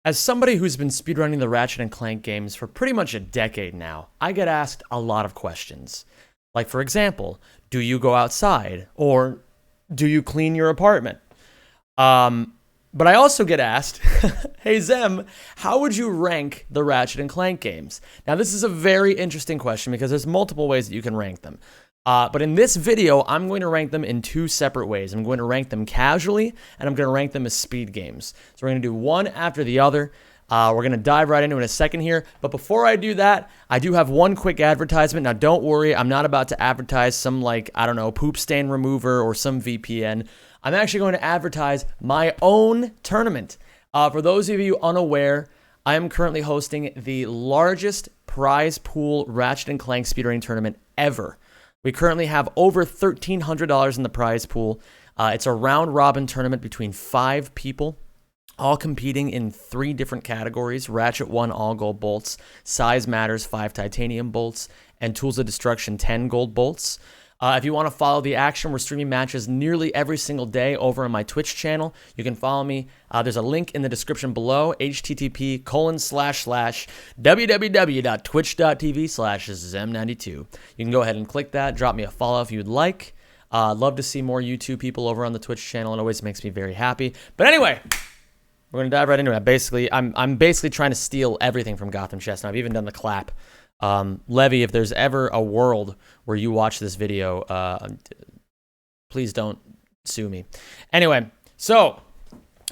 As somebody who's been speedrunning the Ratchet and Clank games for pretty much a decade now, I get asked a lot of questions. Like, for example, do you go outside? Or do you clean your apartment? But I also get asked, hey Zem, how would you rank the Ratchet and Clank games? Now, this is a very interesting question because there's multiple ways that you can rank them. But in this video, I'm going to rank them in two separate ways. I'm going to rank them casually, and I'm going to rank them as speed games. So we're going to do one after the other. We're going to dive right into it in a second here. But before I do that, I do have one quick advertisement. Now, don't worry. I'm not about to advertise some, like, I don't know, poop stain remover or some VPN. I'm actually going to advertise my own tournament. For those of you unaware, I am currently hosting the largest prize pool Ratchet and Clank speedrunning tournament ever. We currently have over $1,300 in the prize pool. It's a round-robin tournament between 5 people, all competing in 3 different categories: Ratchet 1 all gold bolts, Size Matters 5 titanium bolts, and Tools of Destruction 10 gold bolts. If you want to follow the action, we're streaming matches nearly every single day over on my Twitch channel. You can follow me. There's a link in the description below, http://www.twitch.tv/Zem92. You can go ahead and click that. Drop me a follow if you'd like. Love to see more YouTube people over on the Twitch channel. It always makes me very happy. But anyway, we're going to dive right into it. I'm basically trying to steal everything from Gotham Chess. Now, I've even done the clap. Levy, if there's ever a world where you watch this video, please don't sue me. Anyway, so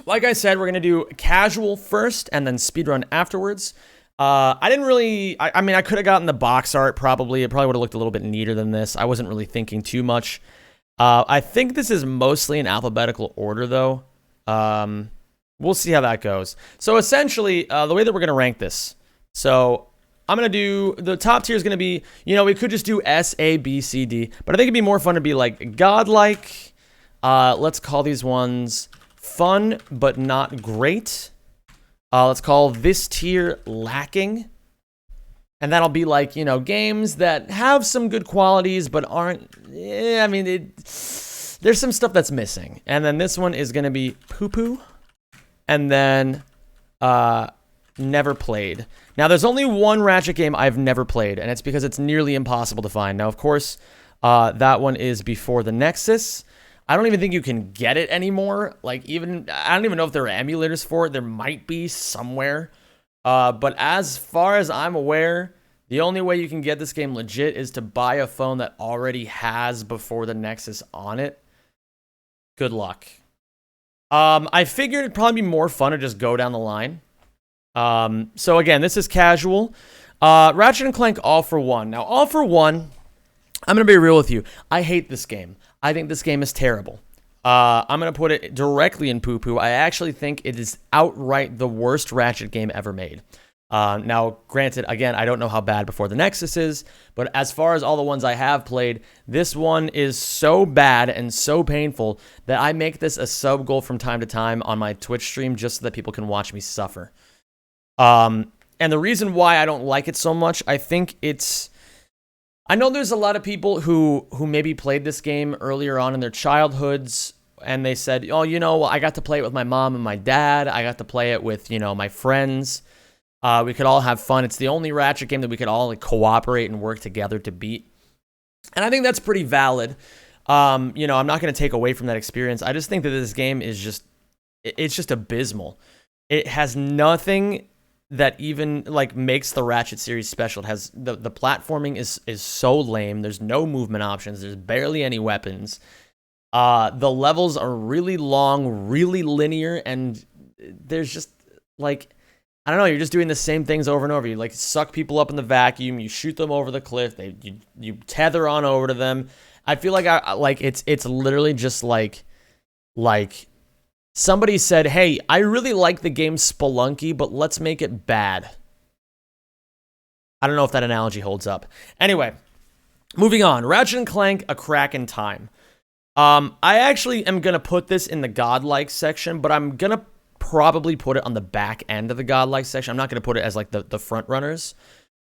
like I said, we're going to do casual first and then speedrun afterwards. I didn't really, I mean, I could have gotten the box art probably. It probably would have looked a little bit neater than this. I wasn't really thinking too much. I think this is mostly in alphabetical order though. We'll see how that goes. So essentially, the way that we're going to rank this. So I'm going to do, the top tier is going to be, you know, we could just do S, A, B, C, D, but I think it'd be more fun to be like godlike. Let's call these ones fun, but not great. Let's call this tier lacking. And that'll be like, you know, games that have some good qualities, but aren't, I mean, there's some stuff that's missing. And then this one is going to be poo-poo. And then, never played. Now, there's only one Ratchet game I've never played, and it's because it's nearly impossible to find. Now, of course, that one is before the Nexus. I don't even think you can get it anymore. Like, I don't even know if there are emulators for it. There might be somewhere. But as far as I'm aware, the only way you can get this game legit is to buy a phone that already has Before the Nexus on it. Good luck. I figured it'd probably be more fun to just go down the line. So again, this is casual. Ratchet and Clank All for One. Now, All for One, I'm going to be real with you. I hate this game. I think this game is terrible. I'm going to put it directly in poo-poo. I actually think it is outright the worst Ratchet game ever made. Now, granted, again, I don't know how bad Before the Nexus is, but as far as all the ones I have played, this one is so bad and so painful that I make this a sub goal from time to time on my Twitch stream just so that people can watch me suffer. And the reason why I don't like it so much, I think it's, I know there's a lot of people who maybe played this game earlier on in their childhoods, and they said, oh, you know, I got to play it with my mom and my dad. I got to play it with, you know, my friends. We could all have fun. It's the only Ratchet game that we could all like cooperate and work together to beat. And I think that's pretty valid. You know, I'm not going to take away from that experience. I just think that this game is just, it's just abysmal. It has nothing that even like makes the Ratchet series special. It has the platforming is so lame. There's no movement options. There's barely any weapons. The levels are really long, really linear, and there's just like, I don't know, you're just doing the same things over and over. You like suck people up in the vacuum, you shoot them over the cliff, you tether on over to them. I feel like it's literally just like somebody said, hey, I really like the game Spelunky, but let's make it bad. I don't know if that analogy holds up. Anyway, moving on. Ratchet and Clank, A Crack in Time. I actually am going to put this in the godlike section, but I'm going to probably put it on the back end of the godlike section. I'm not going to put it as like the front runners.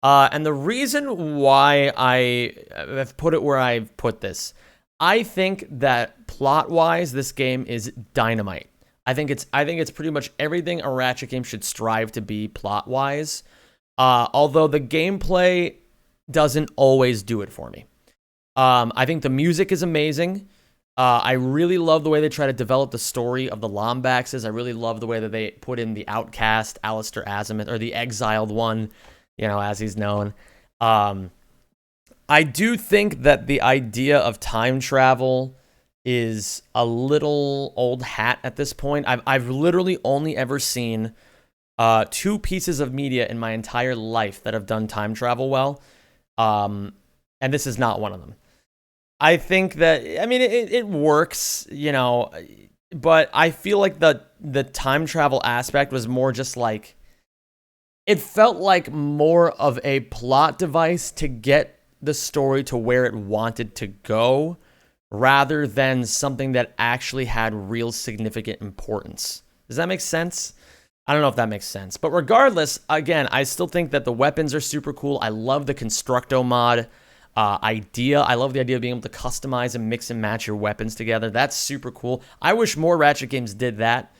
And the reason why I have put it where I've put this, I think that plot-wise, this game is dynamite. I think it's pretty much everything a Ratchet game should strive to be plot-wise. Although the gameplay doesn't always do it for me. I think the music is amazing. I really love the way they try to develop the story of the Lombaxes. I really love the way that they put in the outcast, Alistair Azimuth, or the exiled one, as he's known. I do think that the idea of time travel is a little old hat at this point. I've literally only ever seen 2 pieces of media in my entire life that have done time travel well, and this is not one of them. I think that, it works, but I feel like the time travel aspect was more just like, it felt like more of a plot device to get the story to where it wanted to go, rather than something that actually had real significant importance. Does that make sense? I don't know if that makes sense. But regardless, again, I still think that the weapons are super cool. I love the Constructo mod idea. I love the idea of being able to customize and mix and match your weapons together. That's super cool. I wish more Ratchet games did that.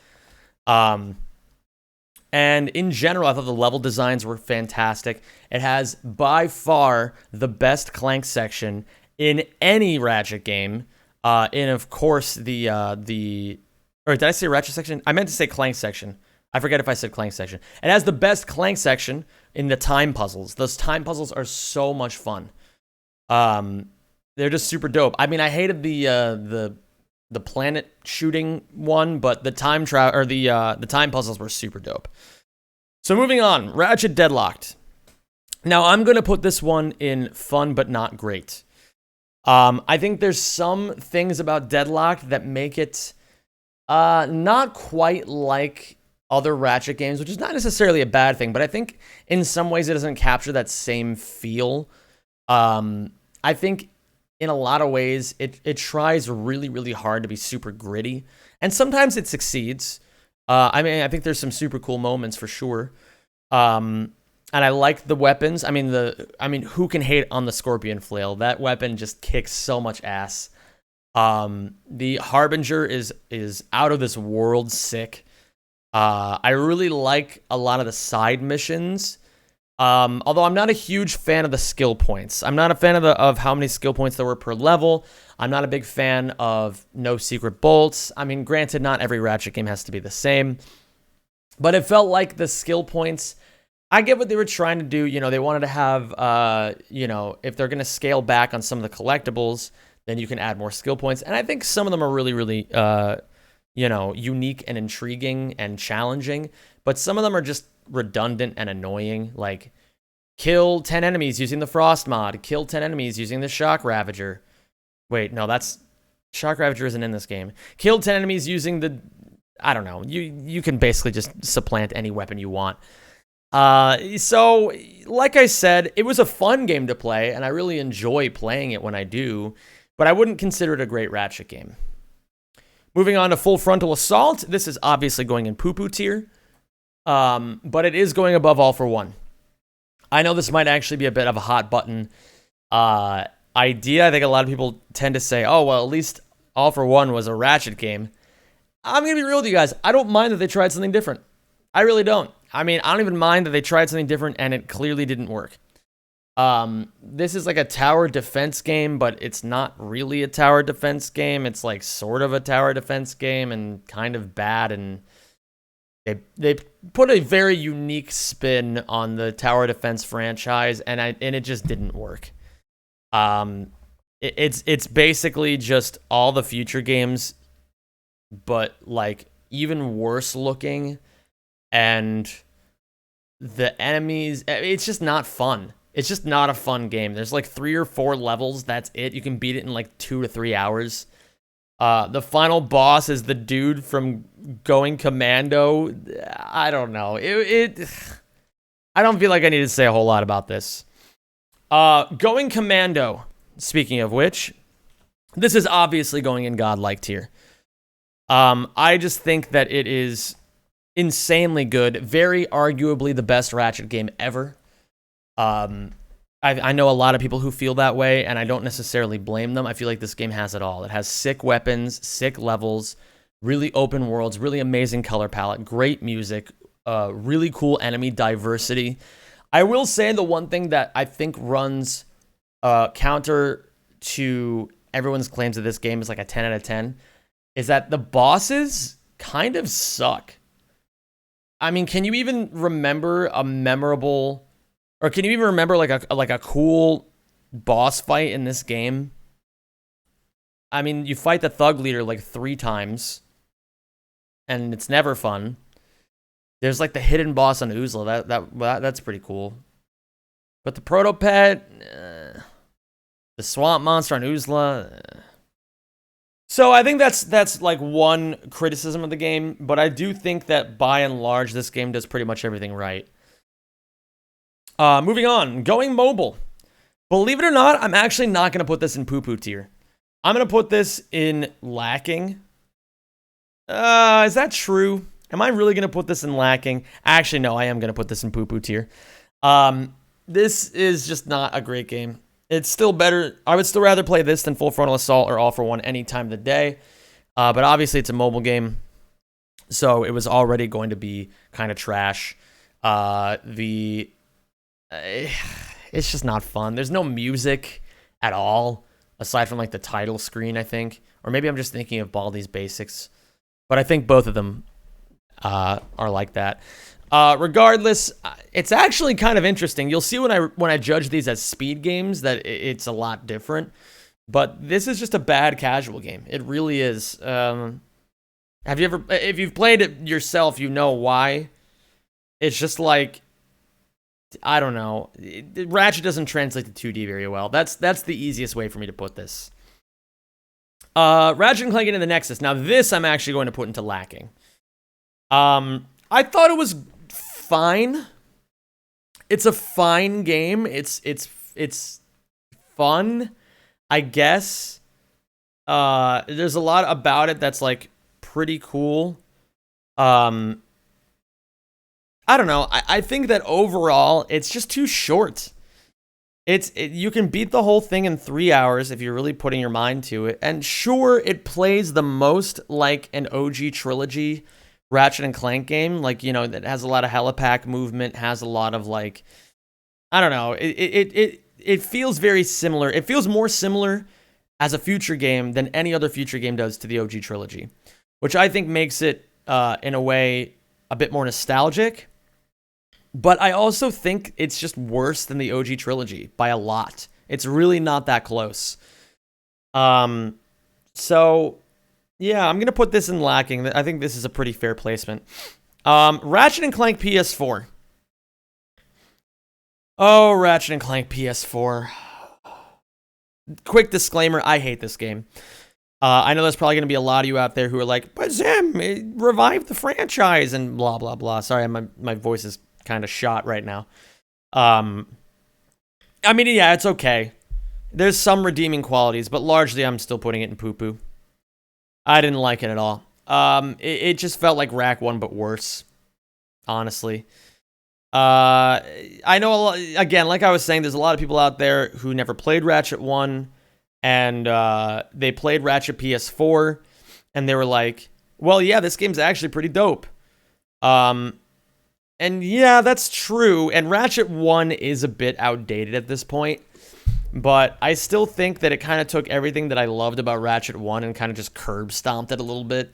And in general, I thought the level designs were fantastic. It has by far the best Clank section in any Ratchet game. And of course, or did I say Ratchet section? I meant to say Clank section. I forget if I said Clank section. It has the best Clank section in the time puzzles. Those time puzzles are so much fun. They're just super dope. I hated the planet shooting one, but the time the time puzzles were super dope. So moving on, Ratchet Deadlocked. Now I'm gonna put this one in fun but not great. I think there's some things about Deadlocked that make it not quite like other Ratchet games, which is not necessarily a bad thing, but I think in some ways it doesn't capture that same feel. I think in a lot of ways it tries really, really hard to be super gritty, and sometimes it succeeds. I think there's some super cool moments for sure. And I like the weapons. Who can hate on the Scorpion Flail? That weapon just kicks so much ass. The Harbinger is out of this world sick. I really like a lot of the side missions. Although I'm not a huge fan of the skill points. I'm not a fan of how many skill points there were per level. I'm not a big fan of no secret bolts. Granted, not every Ratchet game has to be the same, but it felt like the skill points, I get what they were trying to do. They wanted to have, if they're going to scale back on some of the collectibles, then you can add more skill points. And I think some of them are really, really, unique and intriguing and challenging, but some of them are just redundant and annoying, like kill 10 enemies using the Frost mod, kill 10 enemies using the Shock Ravager. Wait, no, that's Shock Ravager isn't in this game. Kill 10 enemies using the, I don't know, you can basically just supplant any weapon you want. So like I said, it was a fun game to play and I really enjoy playing it when I do, but I wouldn't consider it a great Ratchet game. Moving on to Full Frontal Assault. This is obviously going in poo-poo tier. But it is going above All for One. I know this might actually be a bit of a hot button idea. I think a lot of people tend to say, oh, well, at least All for One was a Ratchet game. I'm going to be real with you guys. I don't mind that they tried something different. I really don't. I don't even mind that they tried something different and it clearly didn't work. This is like a tower defense game, but it's not really a tower defense game. It's like sort of a tower defense game and kind of bad, and They put a very unique spin on the tower defense franchise, and it just didn't work. It's basically just all the future games, but like even worse looking, and the enemies. It's just not fun. It's just not a fun game. There's like 3 or 4 levels. That's it. You can beat it in like 2 to 3 hours. The final boss is the dude from Going Commando. I don't know. I don't feel like I need to say a whole lot about this. Going Commando, speaking of which, this is obviously going in godlike tier. I just think that it is insanely good. Very arguably the best Ratchet game ever. I know a lot of people who feel that way, and I don't necessarily blame them. I feel like this game has it all. It has sick weapons, sick levels, Really open worlds, really amazing color palette, great music, really cool enemy diversity. I will say the one thing that I think runs counter to everyone's claims that this game is like a 10 out of 10 is that the bosses kind of suck. I mean, can you even remember a memorable, or can you even remember like a cool boss fight in this game? I mean, you fight the thug leader like 3 times, and it's never fun. There's like the hidden boss on Uzla. That's pretty cool. But the Protopet, the swamp monster on Uzla. So I think that's like one criticism of the game, but I do think that by and large, this game does pretty much everything right. Moving on, going mobile. Believe it or not, I'm actually not going to put this in poo-poo tier. I'm going to put this in lacking. Is that true? Am I really going to put this in lacking? Actually, no, I am going to put this in poo-poo tier. This is just not a great game. It's still better. I would still rather play this than Full Frontal Assault or All for One any time of the day. But obviously, it's a mobile game, so it was already going to be kind of trash. It's just not fun. There's no music at all, aside from like the title screen, I think. Or maybe I'm just thinking of Baldi's Basics. But I think both of them are like that. Regardless, it's actually kind of interesting. You'll see when I judge these as speed games that it's a lot different. But this is just a bad casual game. It really is. Have you ever, if you've played it yourself, you know why. It's just like, I don't know. Ratchet doesn't translate to 2D very well. That's the easiest way for me to put this. Ratchet and Clank into the Nexus. Now this I'm actually going to put into lacking. I thought it was fine. It's a fine game. It's fun, I guess. There's a lot about it that's like pretty cool. I don't know. I think that overall it's just too short. You can beat the whole thing in 3 hours if you're really putting your mind to it. And sure, it plays the most like an OG trilogy Ratchet and Clank game, like, you know, that has a lot of helipack movement, has a lot of like, I don't know, it feels very similar. It feels more similar as a future game than any other future game does to the OG trilogy, which I think makes it in a way a bit more nostalgic. But I also think it's just worse than the OG trilogy by a lot. It's really not that close. So yeah, I'm going to put this in lacking. I think this is a pretty fair placement. Ratchet and Clank PS4. Oh, Ratchet and Clank PS4. Quick disclaimer, I hate this game. I know there's probably going to be a lot of you out there who are like, but Zim, revive the franchise and blah, blah, blah. Sorry, my voice is kind of shot right now. I mean, yeah, it's okay. There's some redeeming qualities, but largely I'm still putting it in poo-poo. I didn't like it at all. It just felt like RaC 1, but worse, honestly. I know, again, like I was saying, there's a lot of people out there who never played Ratchet 1, and they played Ratchet PS4, and they were like, well, yeah, this game's actually pretty dope. And yeah, that's true, and Ratchet 1 is a bit outdated at this point. But I still think that it kind of took everything that I loved about Ratchet 1 and kind of just curb stomped it a little bit.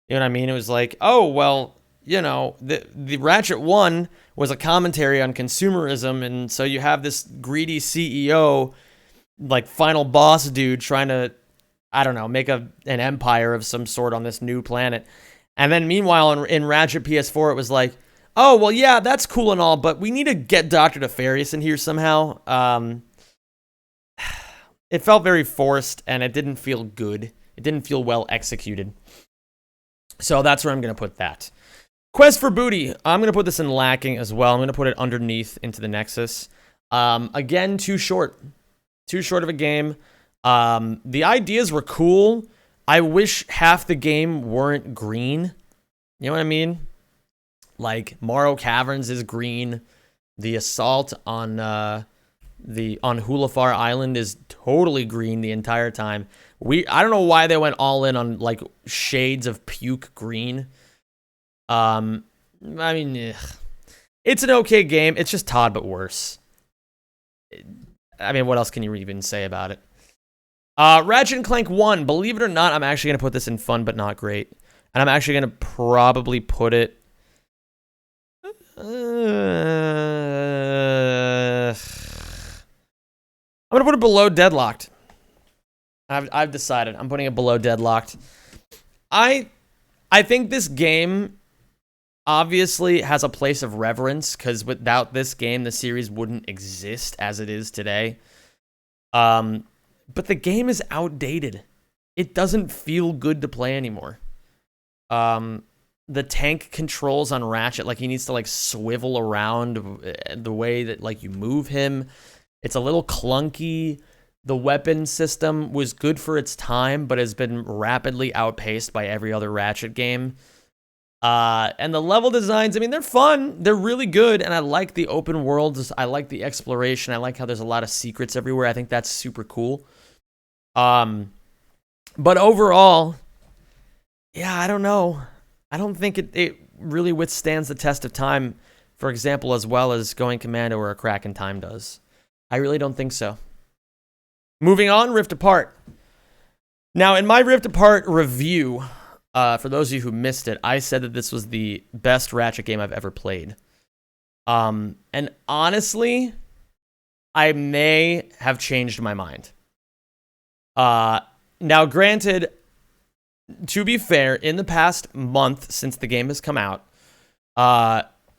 You know what I mean? It was like, oh, well, you know, the Ratchet 1 was a commentary on consumerism, and so you have this greedy CEO, like final boss dude trying to, I don't know, make an empire of some sort on this new planet. And then meanwhile, in Ratchet PS4, it was like, oh, well, yeah, that's cool and all, but we need to get Dr. Nefarious in here somehow. It felt very forced, and it didn't feel good. It didn't feel well executed. So that's where I'm going to put that. Quest for Booty. I'm going to put this in lacking as well. I'm going to put it underneath into the Nexus. Again, too short. Too short of a game. The ideas were cool. I wish half the game weren't green. You know what I mean? Like, Morrow Caverns is green. The assault on Hulafar Island is totally green the entire time, I don't know why they went all in on like shades of puke green. I mean, it's an okay game. It's just Todd, but worse. I mean, what else can you even say about it? Ratchet and Clank 1. Believe it or not, I'm actually going to put this in fun, but not great. And I'm actually going to probably put it... I'm going to put it below Deadlocked. I've decided. I'm putting it below Deadlocked. I think this game obviously has a place of reverence, because without this game, the series wouldn't exist as it is today. But the game is outdated. It doesn't feel good to play anymore. The tank controls on Ratchet, like he needs to like swivel around the way that like you move him. It's a little clunky. The weapon system was good for its time, but has been rapidly outpaced by every other Ratchet game. And the level designs, I mean, they're fun. They're really good, and I like the open worlds. I like the exploration. I like how there's a lot of secrets everywhere. I think that's super cool. But overall, yeah, I don't know. I don't think it really withstands the test of time, for example, as well as Going Commando or A Crack in Time does. I really don't think so. Moving on, Rift Apart. Now, in my Rift Apart review, for those of you who missed it, I said that this was the best Ratchet game I've ever played. And honestly, I may have changed my mind. Now, granted, to be fair, in the past month since the game has come out,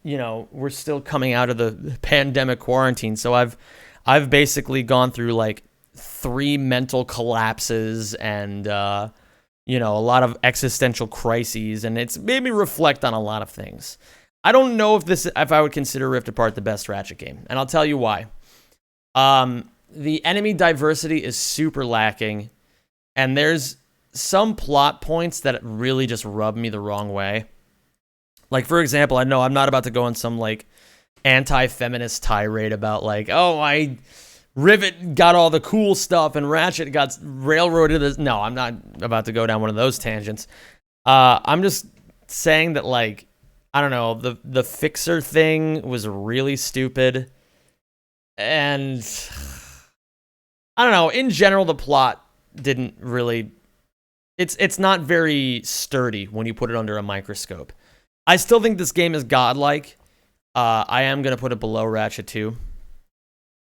you know, we're still coming out of the pandemic quarantine, so I've basically gone through like 3 mental collapses and you know, a lot of existential crises, and it's made me reflect on a lot of things. I don't know if I would consider Rift Apart the best Ratchet game, and I'll tell you why. The enemy diversity is super lacking, and there's some plot points that really just rub me the wrong way. Like, for example, I know I'm not about to go on some like anti-feminist tirade about like, oh, Rivet got all the cool stuff and Ratchet got railroaded. No, I'm not about to go down one of those tangents. I'm just saying that, like, I don't know, the fixer thing was really stupid. And I don't know, in general, the plot didn't really... It's not very sturdy when you put it under a microscope. I still think this game is godlike. I am going to put it below Ratchet 2.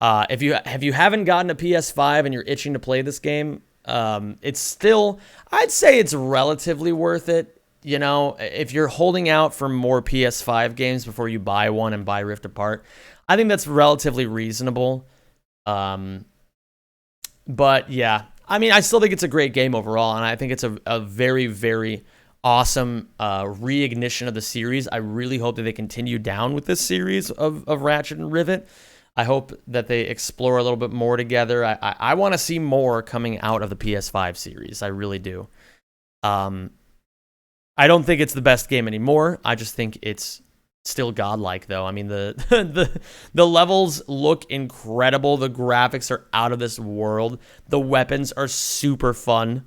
If you haven't gotten a PS5 and you're itching to play this game, it's still, I'd say it's relatively worth it. You know, if you're holding out for more PS5 games before you buy one and buy Rift Apart, I think that's relatively reasonable. But yeah, I mean, I still think it's a great game overall, and I think it's a very, very awesome reignition of the series. I really hope that they continue down with this series of Ratchet and Rivet. I hope that they explore a little bit more together. I want to see more coming out of the PS5 series. I really do. I don't think it's the best game anymore. I just think it's still godlike, though. I mean, the levels look incredible. The graphics are out of this world. The weapons are super fun.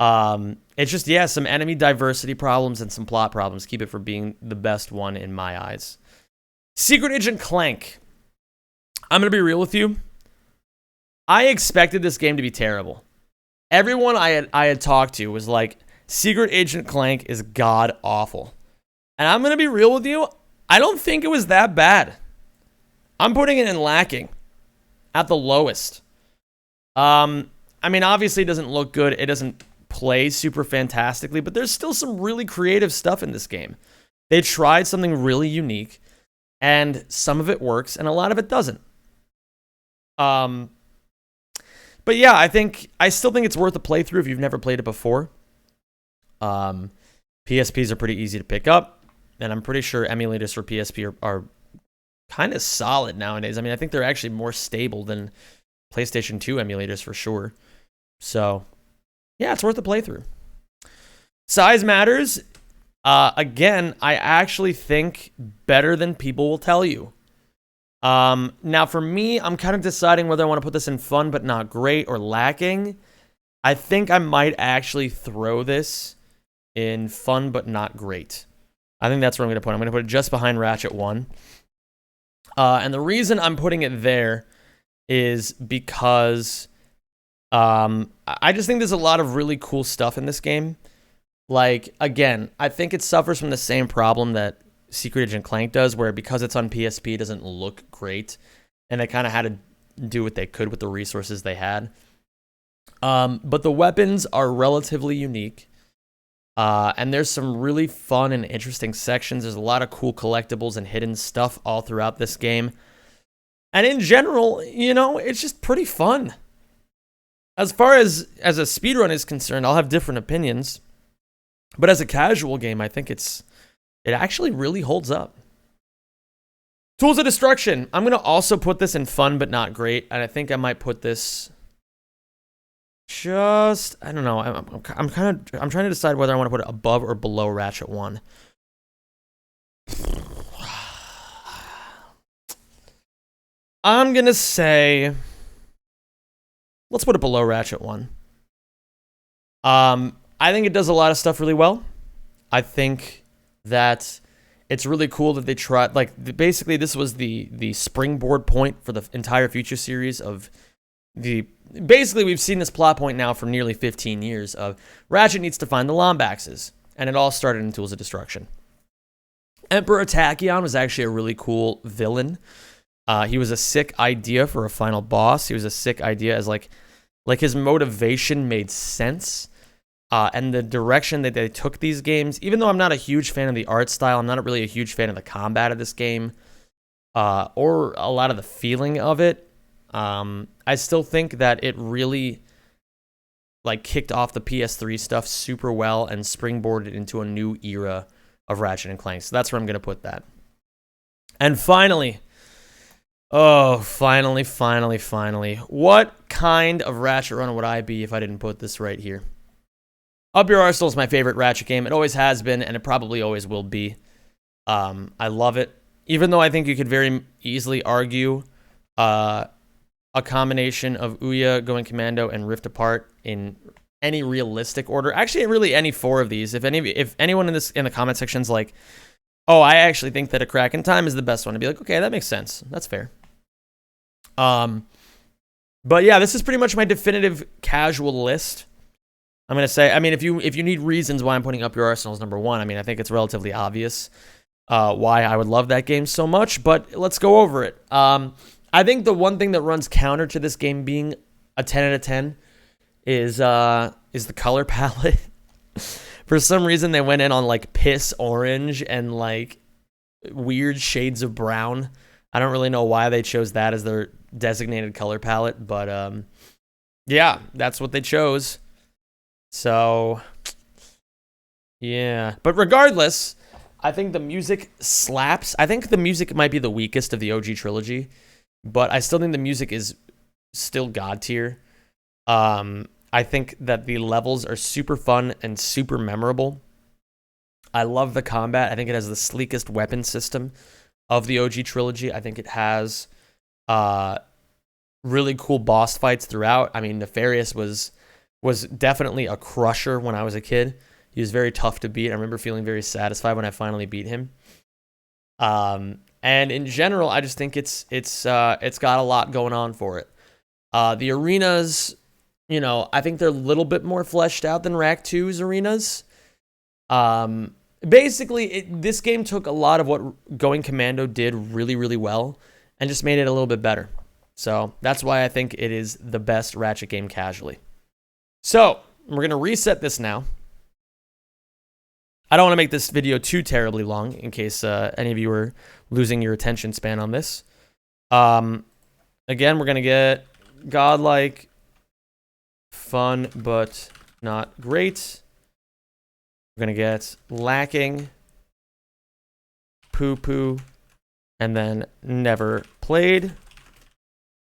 It's just, yeah, some enemy diversity problems and some plot problems keep it from being the best one in my eyes. Secret Agent Clank. I'm going to be real with you. I expected this game to be terrible. Everyone I had talked to was like, Secret Agent Clank is god-awful. And I'm going to be real with you. I don't think it was that bad. I'm putting it in lacking at the lowest. I mean, obviously it doesn't look good. It doesn't play super fantastically, but there's still some really creative stuff in this game. They tried something really unique, and some of it works, and a lot of it doesn't. But yeah, I still think it's worth a playthrough if you've never played it before. PSPs are pretty easy to pick up, and I'm pretty sure emulators for PSP are kind of solid nowadays. I mean, I think they're actually more stable than PlayStation 2 emulators for sure. So, yeah, it's worth a playthrough. Size matters. Again, I actually think better than people will tell you. Now, for me, I'm kind of deciding whether I want to put this in fun but not great or lacking. I think I might actually throw this in fun but not great. I think that's where I'm going to put it. I'm going to put it just behind Ratchet 1. And the reason I'm putting it there is because I just think there's a lot of really cool stuff in this game. Like, again, I think it suffers from the same problem that Ratchet and Clank does, where because it's on PSP, it doesn't look great. And they kind of had to do what they could with the resources they had. But the weapons are relatively unique. And there's some really fun and interesting sections. There's a lot of cool collectibles and hidden stuff all throughout this game. And in general, you know, it's just pretty fun. As far as a speedrun is concerned, I'll have different opinions. But as a casual game, I think it actually really holds up. Tools of Destruction. I'm going to also put this in fun but not great. And I think I might put this just, I don't know. I'm trying to decide whether I want to put it above or below Ratchet 1. I'm going to say, let's put it below Ratchet 1. I think it does a lot of stuff really well. I think that it's really cool that they tried, like, basically this was the springboard point for the entire future series of basically we've seen this plot point now for nearly 15 years of Ratchet needs to find the Lombaxes, and it all started in Tools of Destruction. Emperor Tachyon was actually a really cool villain. He was a sick idea for a final boss. He was a sick idea as like his motivation made sense. And the direction that they took these games, even though I'm not a huge fan of the art style, I'm not really a huge fan of the combat of this game, or a lot of the feeling of it. I still think that it really like kicked off the PS3 stuff super well and springboarded into a new era of Ratchet and Clank. So that's where I'm going to put that. And finally, finally. What kind of Ratchet run would I be if I didn't put this right here? Up Your Arsenal is my favorite Ratchet game. It always has been, and it probably always will be. I love it. Even though I think you could very easily argue a combination of Ouya, Going Commando, and Rift Apart in any realistic order. Actually, really any four of these. If anyone in the comment section's like, oh, I actually think that A Crack in Time is the best one, I'd be like, okay, that makes sense. That's fair. But yeah, this is pretty much my definitive casual list. I'm going to say, I mean, if you need reasons why I'm putting Up Your Arsenal as number 1, I mean, I think it's relatively obvious why I would love that game so much, but let's go over it. I think the one thing that runs counter to this game being a 10 out of 10 is the color palette. For some reason, they went in on like piss orange and like weird shades of brown. I don't really know why they chose that as their designated color palette, but yeah, that's what they chose. So, yeah. But regardless, I think the music slaps. I think the music might be the weakest of the OG trilogy, but I still think the music is still God tier. I think that the levels are super fun and super memorable. I love the combat. I think it has the sleekest weapon system of the OG trilogy. I think it has really cool boss fights throughout. I mean, Nefarious was definitely a crusher when I was a kid. He was very tough to beat. I remember feeling very satisfied when I finally beat him. And in general, I just think it's got a lot going on for it. The arenas, you know, I think they're a little bit more fleshed out than RaC 2's arenas. Basically, this game took a lot of what Going Commando did really, really well and just made it a little bit better. So that's why I think it is the best Ratchet game casually. So we're going to reset this now. I don't want to make this video too terribly long in case any of you are losing your attention span on this. Again, we're going to get godlike, fun, but not great. We're going to get lacking, poo-poo, and then never played.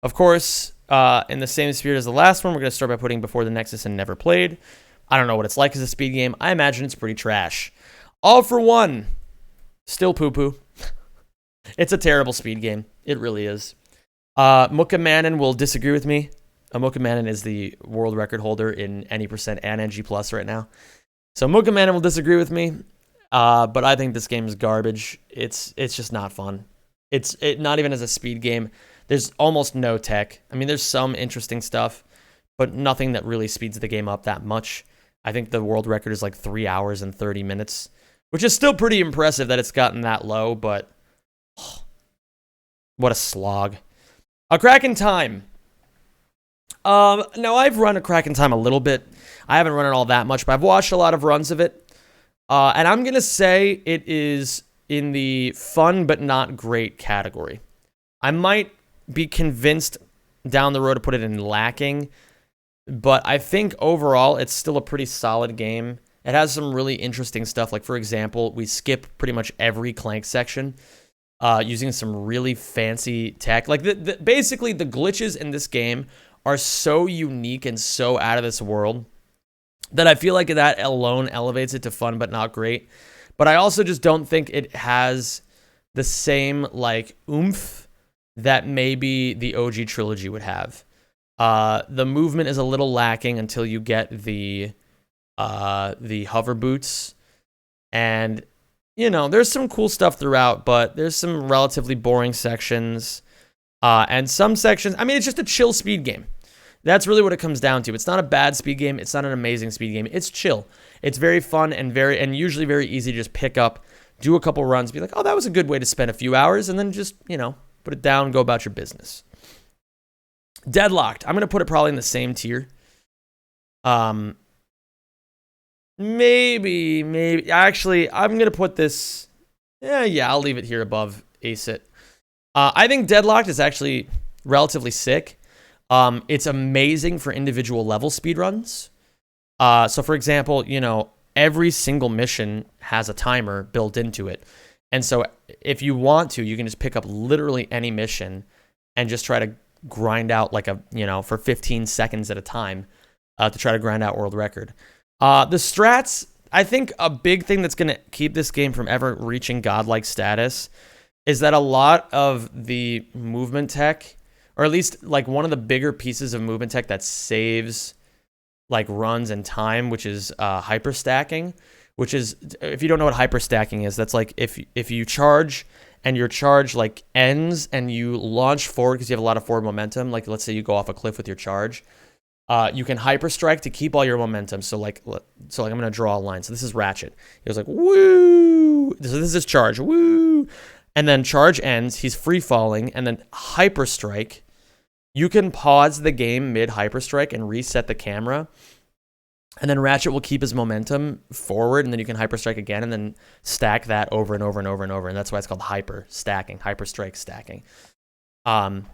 Of course, in the same spirit as the last one, we're going to start by putting Before the Nexus and never played. I don't know what it's like as a speed game. I imagine it's pretty trash. All for One, still poo-poo. It's a terrible speed game. It really is. Mukamanan will disagree with me. Mokumanen is the world record holder in any percent and NG plus right now. So Mokumanen will disagree with me, but I think this game is garbage. It's just not fun. It's not even as a speed game. There's almost no tech. I mean, there's some interesting stuff, but nothing that really speeds the game up that much. I think the world record is like 3 hours and 30 minutes, which is still pretty impressive that it's gotten that low, but what a slog. A Crack in Time. Now, I've run a Crack in Time a little bit. I haven't run it all that much, but I've watched a lot of runs of it. And I'm going to say it is in the fun but not great category. I might be convinced down the road to put it in lacking, but I think overall it's still a pretty solid game. It has some really interesting stuff. Like, for example, we skip pretty much every Clank section using some really fancy tech. Like, basically, the glitches in this game are so unique and so out of this world that I feel like that alone elevates it to fun but not great. But I also just don't think it has the same, like, oomph that maybe the OG trilogy would have. The movement is a little lacking until you get the hover boots. And, you know, there's some cool stuff throughout, but there's some relatively boring sections. And some sections, I mean, it's just a chill speed game. That's really what it comes down to. It's not a bad speed game. It's not an amazing speed game. It's chill. It's very fun and usually very easy to just pick up, do a couple runs, be like, oh, that was a good way to spend a few hours, and then just, you know, put it down, go about your business. Deadlocked. I'm going to put it probably in the same tier. Maybe. Actually, I'm going to put this, yeah, I'll leave it here above Aceit. I think Deadlocked is actually relatively sick. It's amazing for individual level speedruns. So for example, you know, every single mission has a timer built into it. And so if you want to, you can just pick up literally any mission and just try to grind out like for 15 seconds at a time to try to grind out world record. The strats, I think a big thing that's going to keep this game from ever reaching godlike status is that a lot of the movement tech, or at least like one of the bigger pieces of movement tech that saves like runs and time, which is hyper stacking, which is, if you don't know what hyper stacking is, that's like if you charge and your charge like ends and you launch forward because you have a lot of forward momentum, like let's say you go off a cliff with your charge, you can hyper strike to keep all your momentum. So like I'm gonna draw a line. So this is Ratchet. He was like, woo. So this is charge, woo. And then charge ends, he's free falling, and then hyper strike. You can pause the game mid hyper strike and reset the camera. And then Ratchet will keep his momentum forward, and then you can hyper strike again and then stack that over and over and over and over. And that's why it's called hyper stacking, hyper strike stacking. But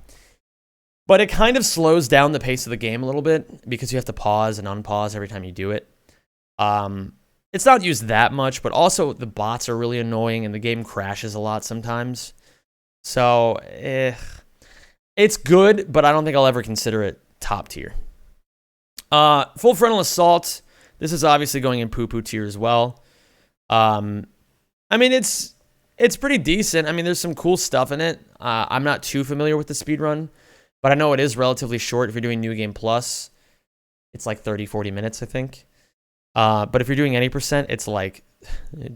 it kind of slows down the pace of the game a little bit because you have to pause and unpause every time you do it. It's not used that much, but also the bots are really annoying and the game crashes a lot sometimes. So, it's good, but I don't think I'll ever consider it top tier. Full Frontal Assault. This is obviously going in poo-poo tier as well. I mean, it's pretty decent. I mean, there's some cool stuff in it. I'm not too familiar with the speedrun, but I know it is relatively short if you're doing New Game Plus. It's like 30, 40 minutes, I think. But if you're doing any percent, it's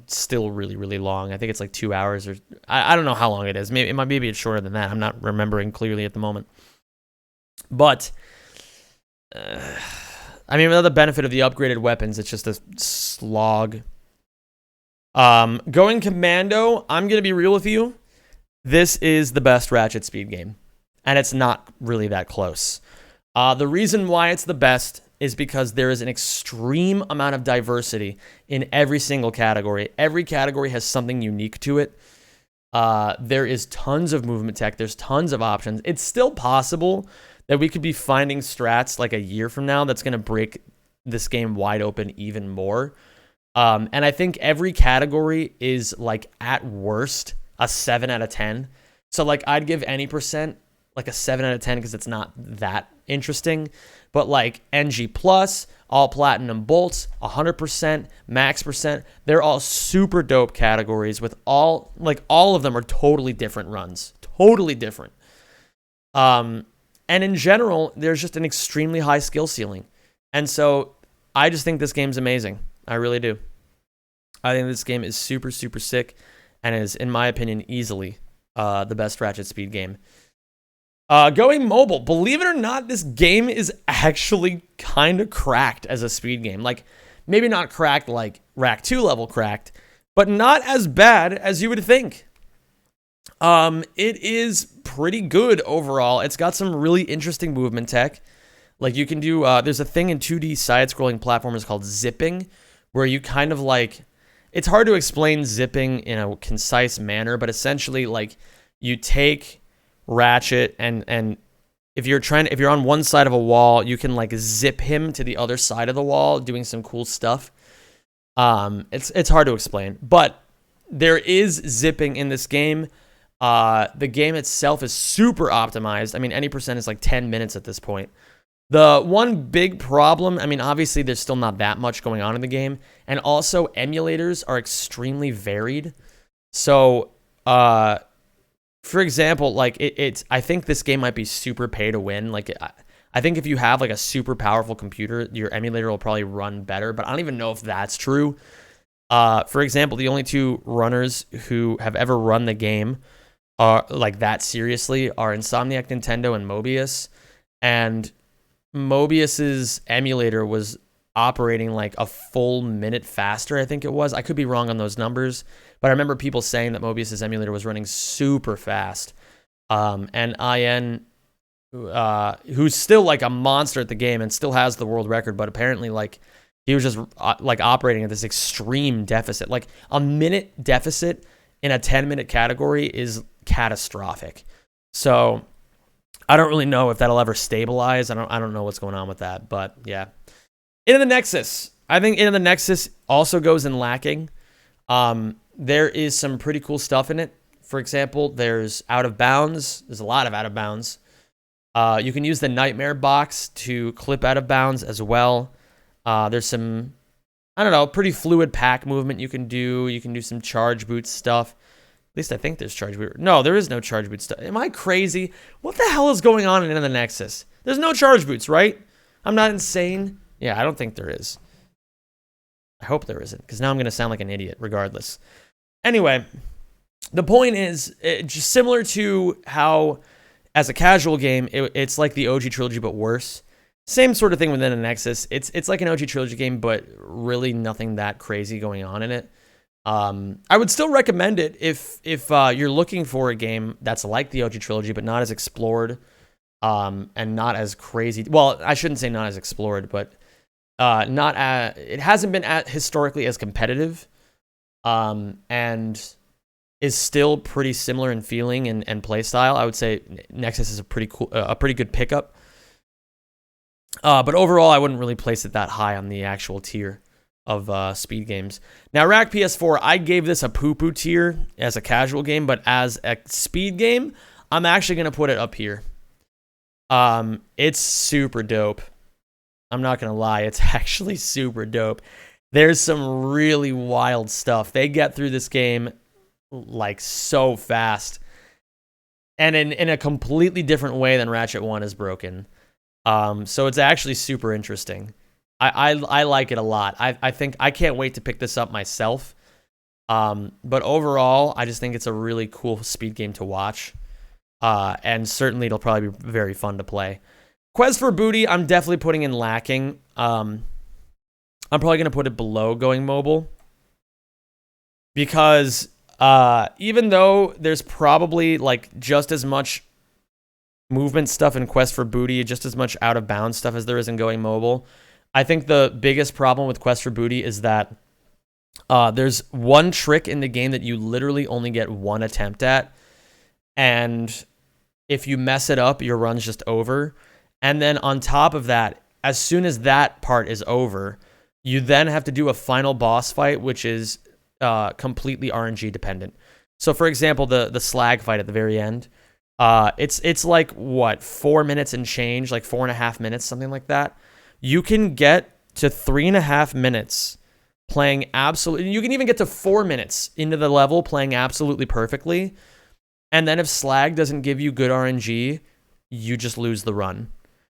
still really, really long. I think it's like 2 hours, or I don't know how long it is. Maybe it might be a bit shorter than that. I'm not remembering clearly at the moment. But I mean, without the benefit of the upgraded weapons, it's just a slog. Going Commando, I'm gonna be real with you. This is the best Ratchet speed game, and it's not really that close. The reason why it's the best is because there is an extreme amount of diversity in every single category. Every category has something unique to it. There is tons of movement tech. There's tons of options. It's still possible that we could be finding strats like a year from now that's going to break this game wide open even more. And I think every category is like at worst a 7 out of 10. So like I'd give any percent like a 7 out of 10 because it's not that interesting. But like NG Plus, all platinum bolts, 100%, max percent, they're all super dope categories with all of them are totally different runs. Totally different. And in general, there's just an extremely high skill ceiling. And so I just think this game's amazing. I really do. I think this game is super, super sick and is, in my opinion, easily the best Ratchet Speed game. Going mobile, believe it or not, this game is actually kind of cracked as a speed game. Like, maybe not cracked like RaC 2 level cracked, but not as bad as you would think. It is pretty good overall. It's got some really interesting movement tech. Like, you can do, there's a thing in 2D side-scrolling platformers called zipping, where you kind of like, it's hard to explain zipping in a concise manner, but essentially, like, you take Ratchet and if you're on one side of a wall, you can like zip him to the other side of the wall, doing some cool stuff. It's hard to explain, but there is zipping in this game. The game itself is super optimized. I mean, any percent is like 10 minutes at this point. The one big problem, I mean, obviously there's still not that much going on in the game, and also emulators are extremely varied. So, for example, like I think this game might be super pay to win. Like, I think if you have like a super powerful computer, your emulator will probably run better, but I don't even know if that's true. For example, the only two runners who have ever run the game like that seriously are Insomniac Nintendo and Mobius, and Mobius's emulator was operating like a full minute faster, I think it was. I could be wrong on those numbers, but I remember people saying that Mobius's emulator was running super fast. And IN, who's still like a monster at the game and still has the world record, but apparently like he was just like operating at this extreme deficit. Like, a minute deficit in a 10-minute category is catastrophic. So I don't really know if that'll ever stabilize. I don't know what's going on with that, but yeah. Into the Nexus. I think Into the Nexus also goes in lacking. There is some pretty cool stuff in it. For example, there's Out of Bounds. There's a lot of Out of Bounds. You can use the Nightmare box to clip out of bounds as well. There's some, I don't know, pretty fluid pack movement you can do. You can do some charge boot stuff. At least I think there's charge boot. No, there is no charge boot stuff. Am I crazy? What the hell is going on in Into the Nexus? There's no charge boots, right? I'm not insane. Yeah, I don't think there is. I hope there isn't, because now I'm going to sound like an idiot regardless. Anyway, the point is, just similar to how, as a casual game, it's like the OG trilogy, but worse. Same sort of thing within a Nexus. It's like an OG trilogy game, but really nothing that crazy going on in it. I would still recommend it if you're looking for a game that's like the OG trilogy, but not as explored, and not as crazy. Well, I shouldn't say not as explored, but it hasn't been historically as competitive, and is still pretty similar in feeling and play style. I would say Nexus is a pretty good pickup. But overall, I wouldn't really place it that high on the actual tier of speed games. Now, RaC PS4, I gave this a poo-poo tier as a casual game, but as a speed game, I'm actually going to put it up here. It's super dope. I'm not going to lie, it's actually super dope. There's some really wild stuff. They get through this game like so fast, and in a completely different way than Ratchet 1 is broken. So it's actually super interesting. I like it a lot. I think I can't wait to pick this up myself. But overall, I just think it's a really cool speed game to watch. And certainly it'll probably be very fun to play. Quest for Booty, I'm definitely putting in lacking. I'm probably going to put it below Going Mobile. Because even though there's probably like just as much movement stuff in Quest for Booty, just as much out of bounds stuff as there is in Going Mobile, I think the biggest problem with Quest for Booty is that there's one trick in the game that you literally only get one attempt at, and if you mess it up, your run's just over. And then on top of that, as soon as that part is over, you then have to do a final boss fight, which is completely RNG dependent. So, for example, the slag fight at the very end, it's like, what, 4 minutes and change, like 4.5 minutes, something like that. You can get to 3.5 minutes playing absolutely. You can even get to 4 minutes into the level playing absolutely perfectly. And then if slag doesn't give you good RNG, you just lose the run.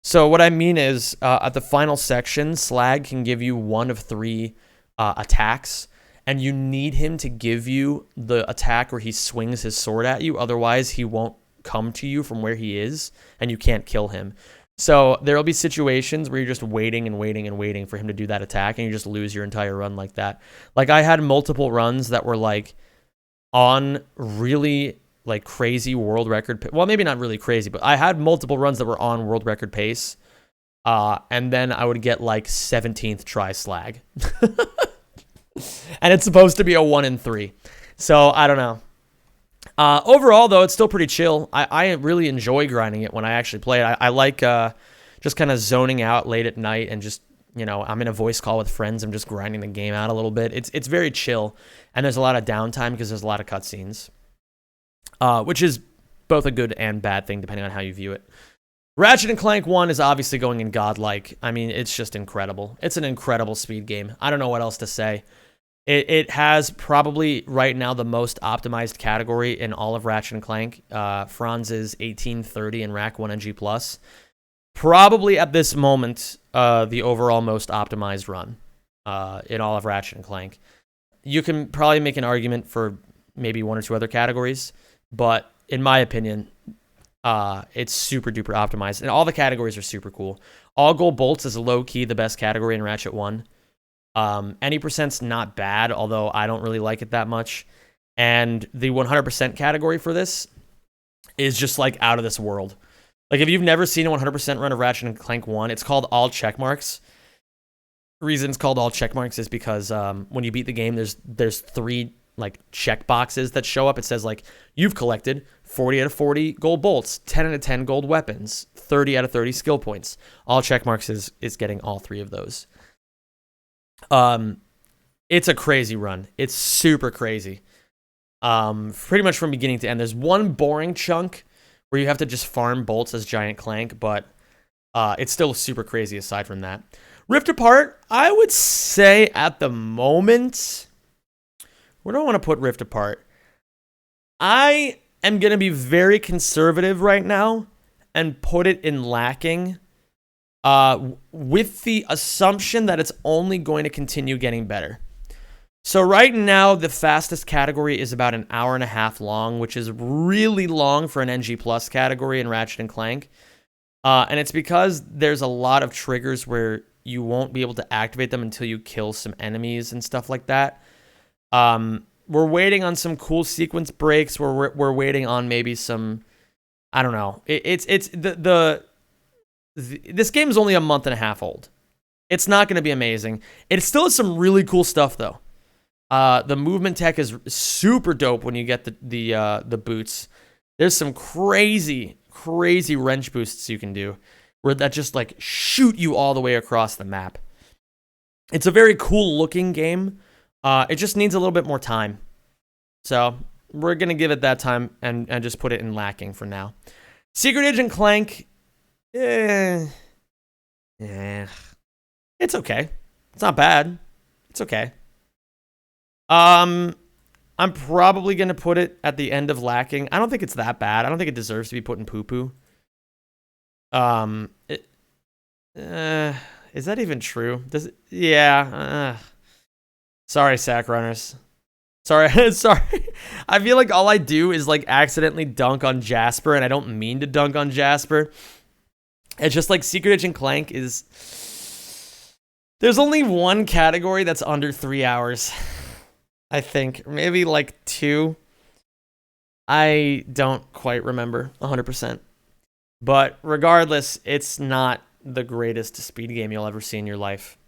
So what I mean is, at the final section, Slag can give you 1 of 3 attacks, and you need him to give you the attack where he swings his sword at you. Otherwise, he won't come to you from where he is, and you can't kill him. So there will be situations where you're just waiting and waiting and waiting for him to do that attack, and you just lose your entire run like that. Like, I had multiple runs that were like on really like crazy world record. Well, maybe not really crazy, but I had multiple runs that were on world record pace. And then I would get like 17th try Slag. And it's supposed to be a 1 in 3. So I don't know. Overall, though, it's still pretty chill. I really enjoy grinding it when I actually play it. I like just kind of zoning out late at night and just, you know, I'm in a voice call with friends. I'm just grinding the game out a little bit. It's very chill, and there's a lot of downtime because there's a lot of cutscenes, which is both a good and bad thing depending on how you view it. Ratchet and Clank 1 is obviously going in godlike. I mean, it's just incredible. It's an incredible speed game. I don't know what else to say. It has probably right now the most optimized category in all of Ratchet and Clank. Franz's 1830 and RaC 1NG+. Probably at this moment, the overall most optimized run in all of Ratchet and Clank. You can probably make an argument for maybe 1 or 2 other categories, but in my opinion, it's super duper optimized, and all the categories are super cool. All gold bolts is low-key the best category in Ratchet 1. Any percent's not bad, although I don't really like it that much. And the 100% category for this is just like out of this world. Like, if you've never seen a 100% run of Ratchet and Clank 1, it's called all checkmarks. The reason it's called all checkmarks is because when you beat the game, there's 3 like check boxes that show up. It says like, you've collected 40 out of 40 gold bolts, 10 out of 10 gold weapons, 30 out of 30 skill points. All checkmarks is getting all 3 of those. It's a crazy run. It's super crazy. Pretty much from beginning to end. There's one boring chunk where you have to just farm bolts as Giant Clank, but it's still super crazy aside from that. Rift Apart, I would say at the moment, where do I want to put Rift Apart? I am going to be very conservative right now and put it in lacking. With the assumption that it's only going to continue getting better. So right now, the fastest category is about an hour and a half long, which is really long for an NG Plus category in Ratchet and Clank. And it's because there's a lot of triggers where you won't be able to activate them until you kill some enemies and stuff like that. We're waiting on some cool sequence breaks. We're waiting on maybe some, I don't know. This game is only a month and a half old. It's not going to be amazing. It still has some really cool stuff, though. The movement tech is super dope when you get the boots. There's some crazy wrench boosts you can do where that just like shoot you all the way across the map. It's a very cool looking game. It just needs a little bit more time. So we're going to give it that time and just put it in lacking for now. Secret Agent Clank. Yeah. It's okay. It's not bad. It's okay. I'm probably going to put it at the end of lacking. I don't think it's that bad. I don't think it deserves to be put in poo-poo. Is that even true? Does it? Yeah. Sorry, Sack Runners. Sorry. Sorry. I feel like all I do is like accidentally dunk on Jasper, and I don't mean to dunk on Jasper. It's just like Secret Agent Clank is... There's only one category that's under 3 hours. I think. Maybe like 2. I don't quite remember 100%. But regardless, it's not the greatest speed game you'll ever see in your life.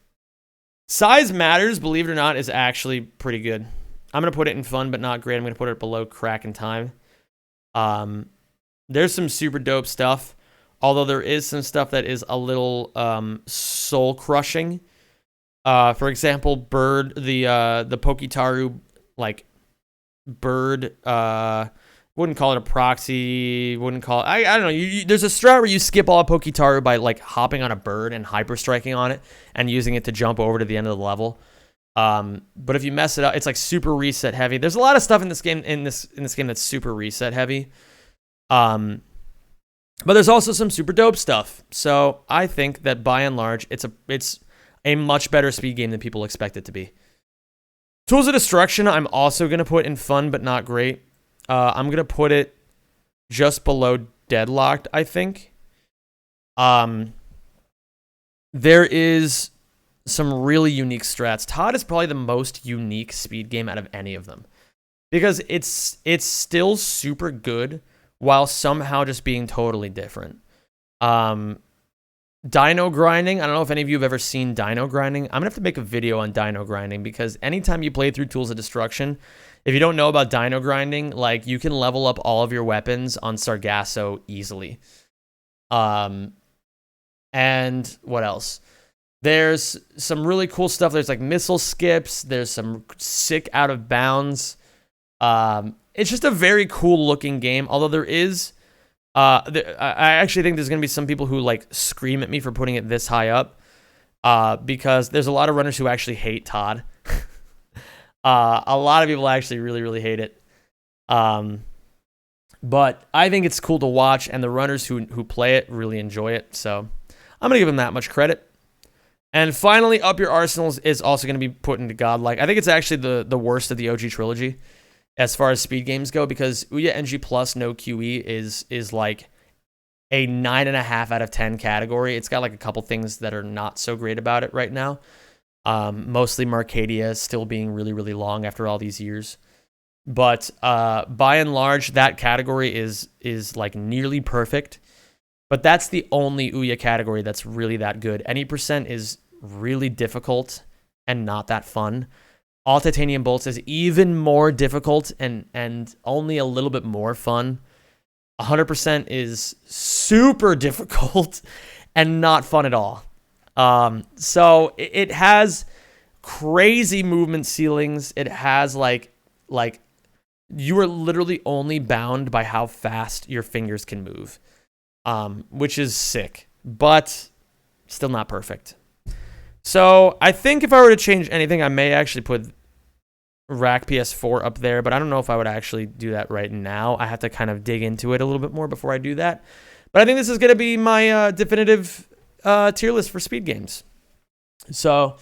Size Matters, believe it or not, is actually pretty good. I'm going to put it in fun, but not great. I'm going to put it below Crack and Time. There's some super dope stuff. Although there is some stuff that is a little soul-crushing. For example, Bird, the Pokitaru, like, Bird, wouldn't call it a proxy, wouldn't call it, I don't know, there's a strat where you skip all of Pokitaru by, like, hopping on a bird and hyper-striking on it and using it to jump over to the end of the level. But if you mess it up, it's, like, super reset heavy. There's a lot of stuff in this game, in this game that's super reset heavy. But there's also some super dope stuff. So I think that by and large, it's a much better speed game than people expect it to be. Tools of Destruction, I'm also going to put in fun, but not great. I'm going to put it just below Deadlocked, I think. There is some really unique strats. Todd is probably the most unique speed game out of any of them, because it's still super good while somehow just being totally different. Dino grinding, I don't know if any of you have ever seen dino grinding. I'm gonna have to make a video on dino grinding, because anytime you play through Tools of Destruction, if you don't know about dino grinding, like, you can level up all of your weapons on Sargasso easily. And what else? There's some really cool stuff. There's like missile skips. There's some sick out of bounds. It's just a very cool looking game. Although there is, I actually think there's going to be some people who like scream at me for putting it this high up, because there's a lot of runners who actually hate Todd. A lot of people actually really, really hate it. But I think it's cool to watch, and the runners who play it really enjoy it. So I'm going to give them that much credit. And finally, Up Your Arsenals is also going to be put into Godlike. I think it's actually the worst of the OG trilogy as far as speed games go, because Ouya NG Plus no QE is like a 9.5 out of 10 category. It's got like a couple things that are not so great about it right now. Mostly Marcadia still being really, really long after all these years. But by and large, that category is like nearly perfect. But that's the only Ouya category that's really that good. Any percent is really difficult and not that fun. All Titanium Bolts is even more difficult and only a little bit more fun. 100% is super difficult and not fun at all. So it has crazy movement ceilings. It has like you are literally only bound by how fast your fingers can move. Which is sick, but still not perfect. So I think if I were to change anything, I may actually put RaC PS4 up there, but I don't know if I would actually do that right now. I have to kind of dig into it a little bit more before I do that. But I think this is going to be my definitive tier list for speed games. So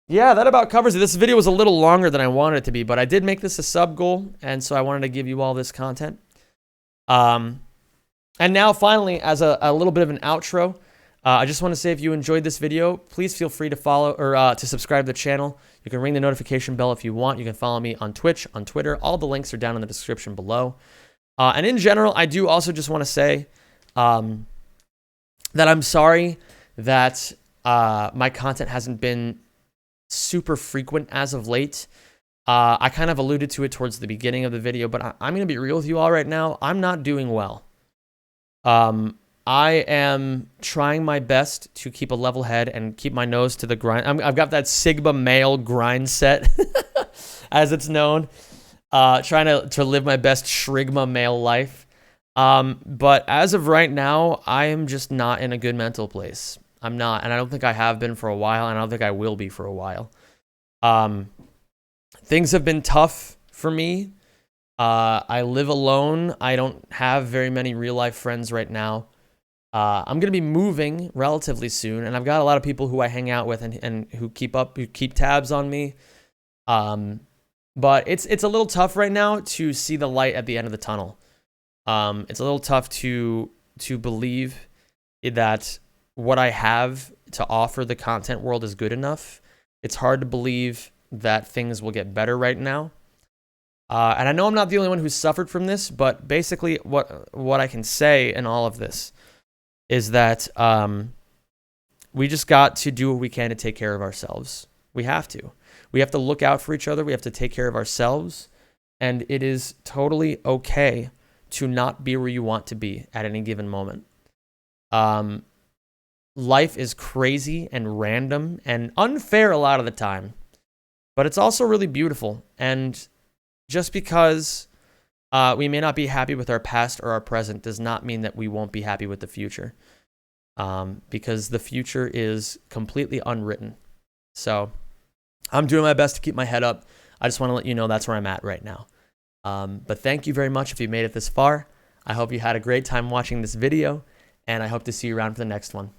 yeah, that about covers it. This video was a little longer than I wanted it to be, but I did make this a sub goal, and so I wanted to give you all this content. And now, finally, as a little bit of an outro, I just want to say if you enjoyed this video, please feel free to follow or to subscribe to the channel. You can ring the notification bell if you want. You can follow me on Twitch, on Twitter. All the links are down in the description below. And in general, I do also just want to say that I'm sorry that my content hasn't been super frequent as of late. I kind of alluded to it towards the beginning of the video, but I'm going to be real with you all right now. I'm not doing well. I am trying my best to keep a level head and keep my nose to the grind. I've got that Sigma male grind set, as it's known. Trying to live my best Shrigma male life. But as of right now, I am just not in a good mental place. I'm not, and I don't think I have been for a while, and I don't think I will be for a while. Things have been tough for me. I live alone. I don't have very many real life friends right now. I'm going to be moving relatively soon, and I've got a lot of people who I hang out with and who keep tabs on me. But it's a little tough right now to see the light at the end of the tunnel. It's a little tough to believe that what I have to offer the content world is good enough. It's hard to believe that things will get better right now. And I know I'm not the only one who's suffered from this, but basically what I can say in all of this is that we just got to do what we can to take care of ourselves. We have to. We have to look out for each other. We have to take care of ourselves. And it is totally okay to not be where you want to be at any given moment. Life is crazy and random and unfair a lot of the time, but it's also really beautiful. And just because we may not be happy with our past or our present does not mean that we won't be happy with the future, because the future is completely unwritten. So I'm doing my best to keep my head up. I just want to let you know that's where I'm at right now. But thank you very much if you made it this far. I hope you had a great time watching this video, and I hope to see you around for the next one.